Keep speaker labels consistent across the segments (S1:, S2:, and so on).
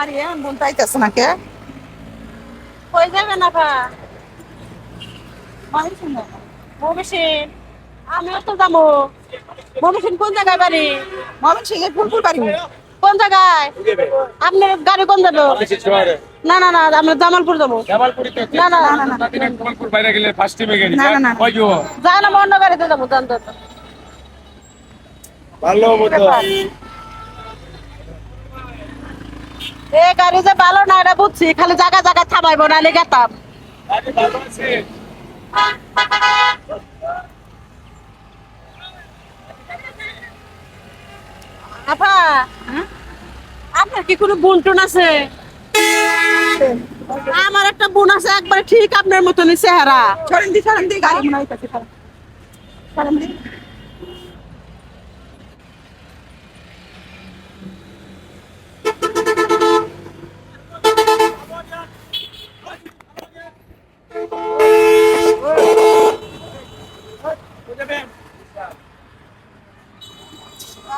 S1: গাড়ি এমন তাইতেছে না কে?
S2: কই যাবেন আপা?
S1: ময়মনসিংহ।
S2: ময়মনসিংহ? আমিও তো যাবো। ময়মনসিংহ কোন জায়গায় বাড়ি?
S1: ময়মনসিংহে ফুলপুর বাড়ি।
S2: কোন জায়গায়? আপনার গাড়ি কোন যাবে? না না না, আমরা জামালপুর যাবো। না না
S1: না না না
S3: জামালপুর বাইরে গেলে ফার্স্ট টাইমে গেলি
S1: না, না, না।
S3: কই গো
S2: যা না, অন্য গাড়িতে যাবো, জান তো।
S3: ভালো মতো
S2: এ গাড়ি যে ভালো না এটা বুঝছি, খালি জায়গা জায়গা থামাইবো নাহলে গেতাম।
S3: আরে ভালো আছে
S2: আপা, আপনার কি কোনো বোন টোন আছে? আমার একটা বোন আছে, একবারে ঠিক আপনার মতনই চেহারা।
S1: সরেন দি গাড়ি মনে হইতাছে খারাপ। সরেন দি।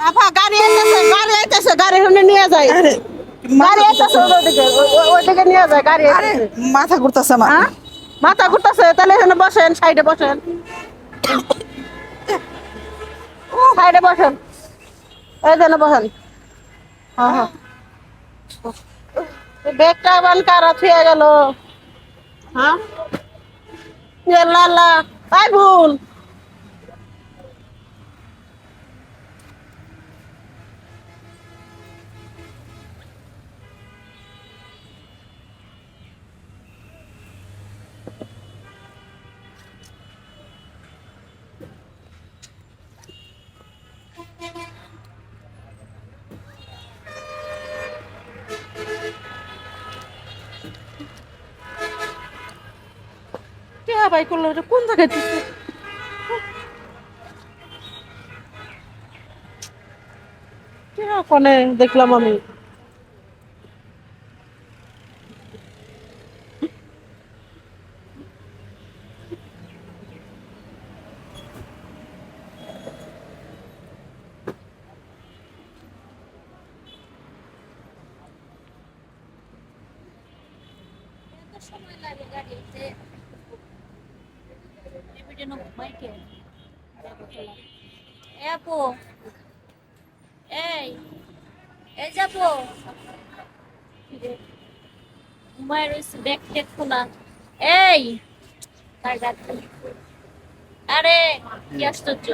S2: আপা গাড়ি আইতেছে, গাড়ি হুনে নিয়ে যায়।
S1: আরে
S2: গাড়ি আইতেছে ওইদিকে নিয়ে যায়, গাড়ি
S1: আরে
S2: আইতেছে।
S1: মাথা ঘুরতাছে আমার।
S2: হ্যাঁ? মাথা ঘুরতেছে, তাহলে এখানে বসেন, সাইডে বসেন। সাইডে বসেন, এই জন্য বসেন। হ্যাঁ হ্যাঁ, ব্যাগটা আবার কারা ছুঁয়ে গেল। হ্যাঁ, আল্লাহ, তাই ভুল। কে ভাই করলো এটা? কোন জায়গায় দিচ্ছে? কে কোনে দেখলাম আমি? সময় লাগে গাড়িতে। এবিডেন মাইকে। এ আপু, এই এই যাবো। ঘুমায় রয়েছে, ব্যাগ টেক খোলা। এই তার ব্যাগ খোলা। আরে কি আশ্চর্য!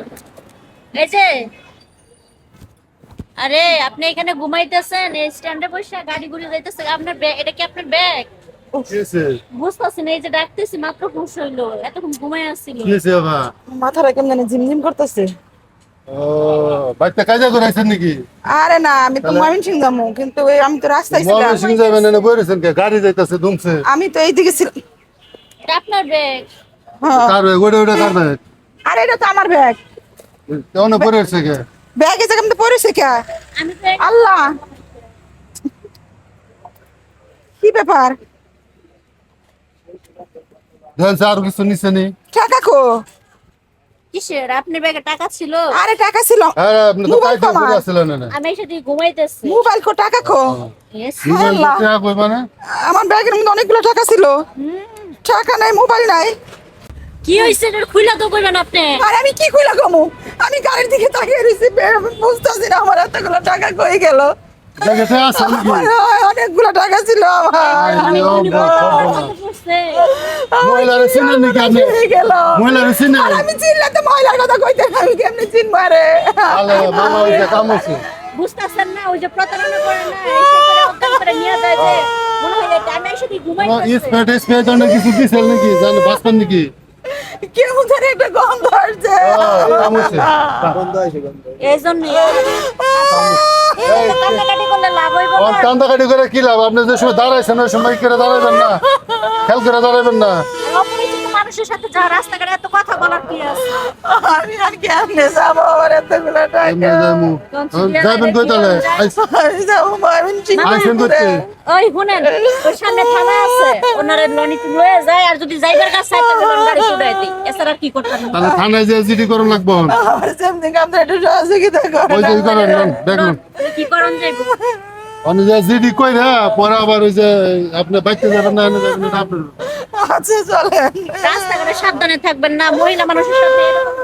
S2: এই যে, আরে আপনি এখানে ঘুমাইতেছেন, এই স্ট্যান্ডে বসে গাড়ি ঘুরে যাইতেছে, আপনার ব্যাগ, এটা কি আপনার ব্যাগ? বুঝতেছি না, এই যে ডাকতেছি মাত্র হুশ হইলো, এতক্ষণ ঘুমাই আসছিল।
S1: মাথাটা কেমন জানি ঝিমঝিম করতেছে।
S4: ও বাইতে কাজে করাইছেন নাকি?
S1: আরে না, আমি তো ময়মনসিংহ যাবো, কিন্তু আমি তো রাস্তায় ছিলাম।
S4: ময়মনসিংহ যাবেন না বইরেছেন কে? গাড়ি যাইতাছে দুমছে।
S1: আমি তো এইদিকে ছিলাম।
S2: এটা আপনার ব্যাগ?
S1: হ্যাঁ।
S4: কার ওটা কার ব্যাগ?
S1: আরে এটা তো আমার ব্যাগ।
S4: কেমন পড়েছে কে?
S1: ব্যাগে যে কেমন পড়েছে কে?
S2: আমি তো
S1: আল্লাহ, কি ব্যাপার?
S4: দেখেন আর কিছু নিছে নি?
S1: টাকা কো?
S2: কিসের? আপনার ব্যাগে টাকা ছিল?
S1: আরে টাকা ছিল।
S4: হ্যাঁ আপনি তো
S1: মোবাইল
S4: কাইতে
S1: কমা।
S4: করে আসলেন না।
S2: আমি সেটি ঘুমাইতেছি।
S1: মোবাইল কো, টাকা কো?
S2: Yes.
S4: মোবাইল
S1: আল্লাহ।
S4: টাকা কই মানে?
S1: আমার ব্যাগের মধ্যে অনেকগুলো টাকা ছিল। টাকা নাই, মোবাইল নাই।
S2: কি হইছে এটা খুইলা তো কইবেন আপনি?
S1: আর আমি কি কইলা কমু? আমি গাড়ির দিকে তাকিয়ে রইছি, বুঝতেছি না আমার এতগুলো টাকা কই গেল।
S4: দেখেছে আছে নাকি?
S1: অনেকগুলো টাকা ছিল আমার।
S2: আমি
S4: ও
S2: মনে
S4: বাবা।
S2: কত পড়ছে?
S4: মহিলারে চিনেন নাকি আপনি?
S1: হয়ে গেল।
S4: মহিলারে চিনেন?
S1: আর আমি চিনলে তো মহিলার কথা কইতে, আমি কেমনে চিনবো রে?
S4: আলে মামা ওইটা কাম হচ্ছে।
S2: বুঝতাছেন না, ওই যে প্রতারণা করে না, এসে করে অজ্ঞান করে নিয়ে যায় যে, মনে হয় এটা আমি এসে ঘুমাইতেছি।
S4: স্পেড অনেক কিছু দিছেন নাকি? জানেন বাঁচবেন নাকি?
S1: কেমন জানি একটা গন্ধ আসছে।
S4: কাম হচ্ছে।
S2: এই জন্য কান্নাকাটি করলে লাভ হইব না।
S4: কান্দাকাটি করে কি লাভ? আপনি যে সময় দাঁড়াইছেন ওই সময় করে দাঁড়াবেন না, খেয়াল করে দাঁড়াবেন না।
S2: অপরিচিত মানুষের সাথে যা রাস্তাঘাটে এত কথা বলার কি আছে?
S1: আমি আর কেমনে যাবো আমার এতগুলো টাকা?
S4: এমনি যাইমু। যাইবেন কই তাহলে?
S1: আমি যাবো ময়মনসিংহ।
S4: আইসেন করতে?
S2: ওই শুনেন, ওই সামনে থানা আছে, ওনারে লনিতে লয়ে যায়, আর যদি যাইবার কাছে চাই তাহলে লন গাড়ি চড়াই দিই, এছাড়া আর কি করতে পারি?
S4: তাহলে থানায় যে জিডি করুন লাগবো।
S1: আমার যেমনি কামটা একটু সহযোগিতা করে।
S4: ওই যে করেন দেখুন।
S2: কি করন যাইব?
S4: অনেক যে জিডি কই রে পরে আবার ওই যে আপনি বাইতে যাবেন না এনে যাবেন এটা আপনার
S1: আচ্ছা চলেন
S2: রাস্তাঘাটে সাবধানে থাকবেন না, মহিলা মানুষের সাথে এরকম